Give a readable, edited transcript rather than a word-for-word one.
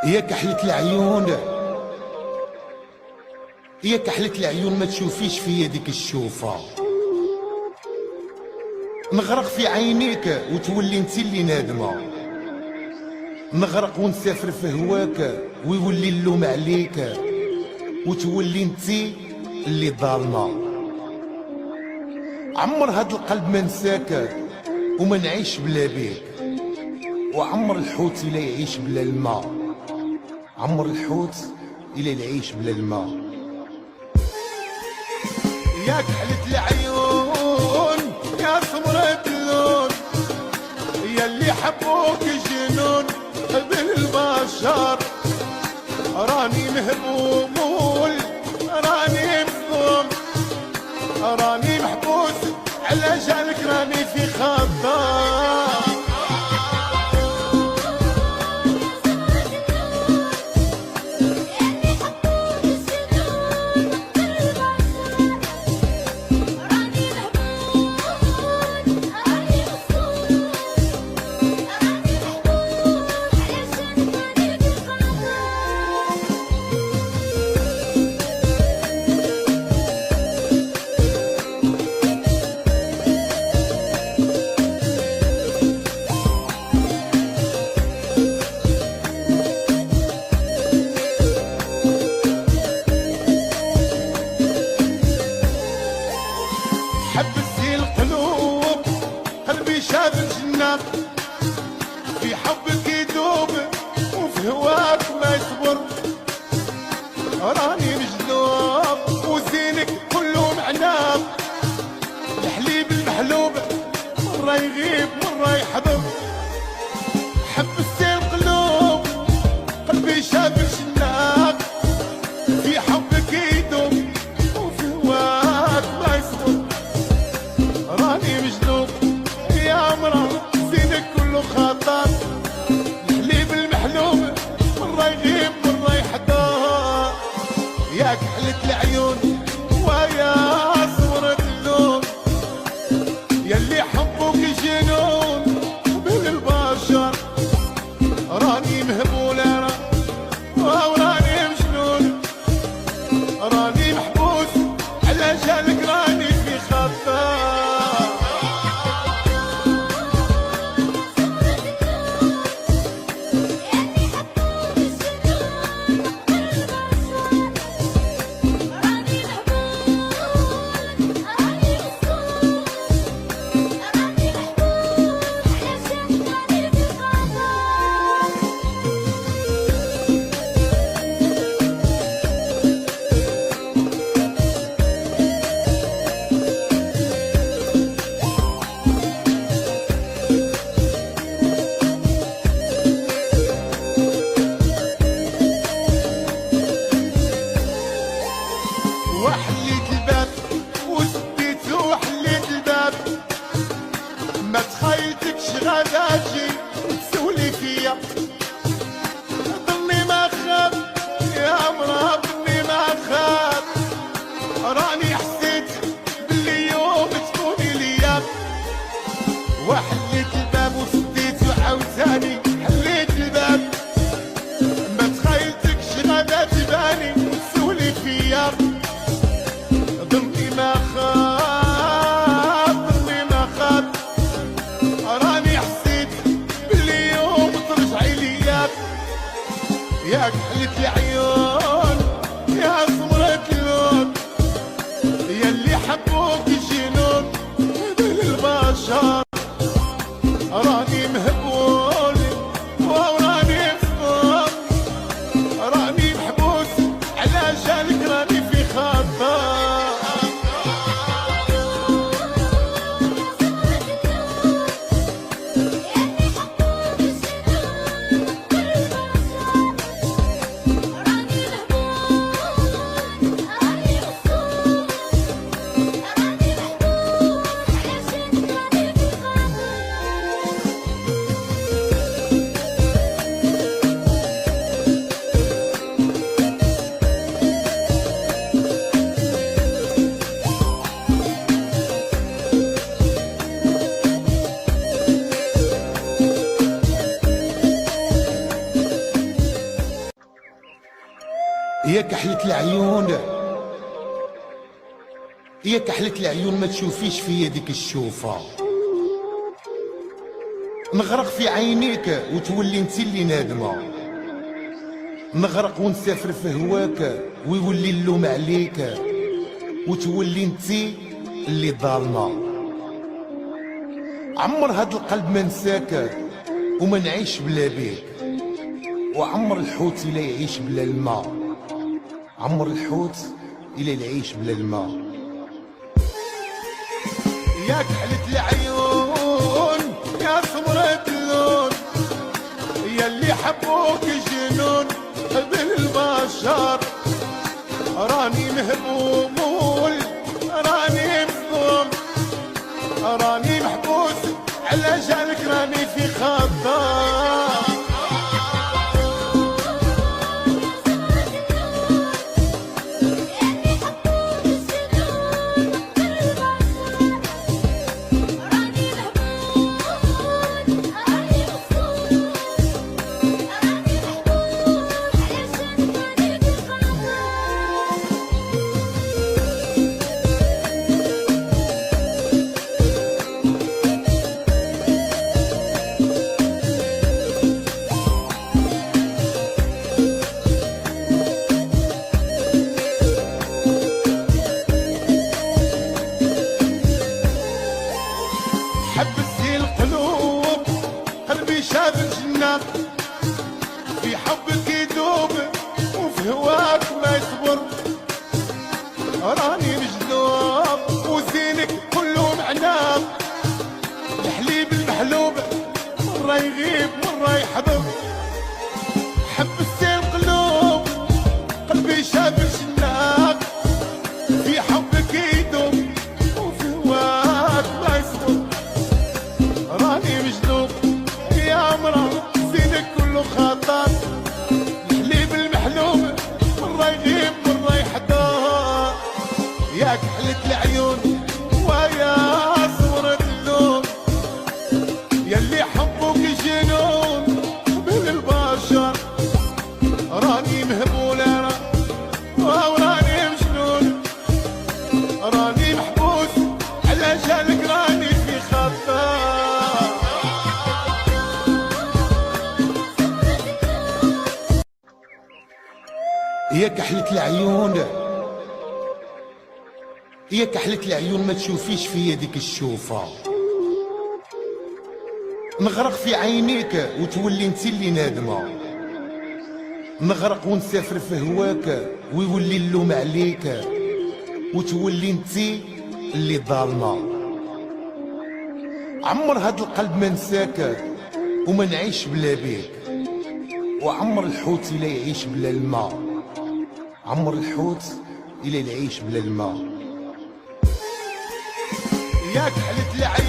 يا كحلة العيون، يا كحلة العيون، ما تشوفيش في يدك الشوفة. نغرق في عينيك وتولي انت اللي نادمة، نغرق ونسافر في هواك ويولي اللوم عليك وتولي انت اللي ظالمة. عمر هاد القلب ما نساك وما نعيش بلا بيك، وعمر الحوت إلا يعيش بلا الماء، عمر الحوت إلا يعيش بلا الماء. يا كحلة العيون، يا سمرة اللون، يا اللي حبوك جنون بالبشر، راني مهموم، راني مظلوم، راني محبوس على جالك، راني في خطر. حبستي القلوب، قلبي شاف الجنة، في حبك يدوب وفي هواك ما يصبر، راني مجذوب وزينك كله معناب، الحليب المحلوب مرة يغيب مرة يحضر. حبستي القلوب، قلبي شاف الجنة، في حبك يدوب وفي هواك ما يصبر، راني مجنون يا مرا زينك كله خطر، الحليب المحلوب مرة يغيب مرة يحضر. يا كحلة العيون ويا سمرة اللون، ياللي حبوك جنون بالبشر، راني مهبول انا وراني مجنون، راني محبوس على جالك، راني في خطر. وحليت الباب وسديت وحليت الباب، ما تخيلتكش غادا تجي وتسولي فيا، ظني ما خاب يا مرا، ظني ما خاب، راني حسيت باللي يوم تكوني ليا. وحليت الباب وسديت وعاوتاني حليت الباب، ما تخيلتكش غادا تباني وتسولي فيا، ظني ما خاب، ظني ما خاب، راني حسيت باللي يوم ترجعي ليا. يا كحلة العيون، يا سمرة اللون، ياللي حبوك جنون بالبشر، راني مهبول وراني مظلوم، راني محبوس على جالك، راني في خطر. يا كحلة العيون، يا كحلة العيون ما تشوفيش في يدك الشوفة، نغرق في عينيك وتولي انت اللي نادمة، نغرق ونسافر في هواك ويولي اللوم عليك وتولي انت اللي ظالمة. عمر هاد القلب ما نساك وما نعيش بلا بيك، وعمر الحوت إلا يعيش بلا الماء، عمر الحوت إلا يعيش بلا الماء. يا كحلة العيون يا سمرة اللون، يا اللي حبوك جنون بالبشر، راني مهبول راني مصدوم، راني محبوس على جالك راني في خطر. حبستي القلوب قلبي شاف الجنة، في حبك يدوب وفي هواك ما يصبر، راني مجذوب وزينك كله معناب، الحليب المحلوب مرة يغيب مرة يحضر. حبستي القلوب قلبي شاف الجنة، في حبك يدوب وفي هواك ما يصبر، راني مجذوب يا عمره زينك كله خطر، الحليب المحلوب مرة يغيب مرة يحضر. يا كحلة العيون ويا سمرة اللون، ياللي حبوك جنون بالبشر، راني مهبول انا وراني مجنون، راني محبوس على جالك راني في خطر. يا كحلة العيون، يا كحلة العيون ما تشوفيش في يدك الشوفة، نغرق في عينيك وتولي انت اللي نادمة، نغرق ونسافر في هواك ويولي اللوم عليك وتولي انت اللي ظالمة. عمر هاد القلب ما نساك وما نعيش بلا بيك، وعمر الحوت إلا يعيش بلا الماء، عمر الحوت إلا يعيش بلا الماء. يا كحلة العيون